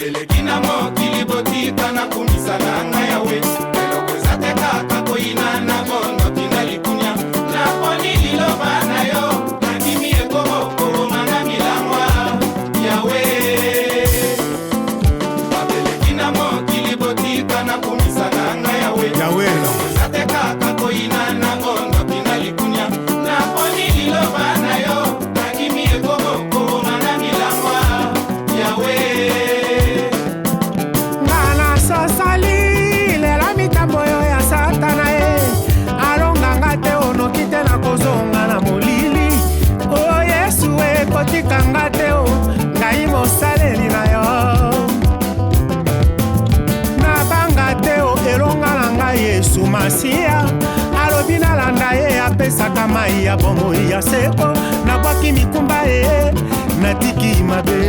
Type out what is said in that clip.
babeleki na mokili botika na kumisa na ngai yawe eloko eza te kaka koyina na bondo tina likunya naponi liloba na yo nandimi ekobokobomanga milangwa yawe babeleki na mokili botika na kumisa na ngai yawe eloko eza te kaka koyina na bondo tina likunya naponi liloba na yo nandimi ekobokobomanga milangwa yawe kotikanga te o ngai mosaleli na yo nabanga te o elonga na ngai Yesu Masiya alobi nalanda ye apesaka mai ya bomoi ya seko nabwaki mikumba ye natiki mabe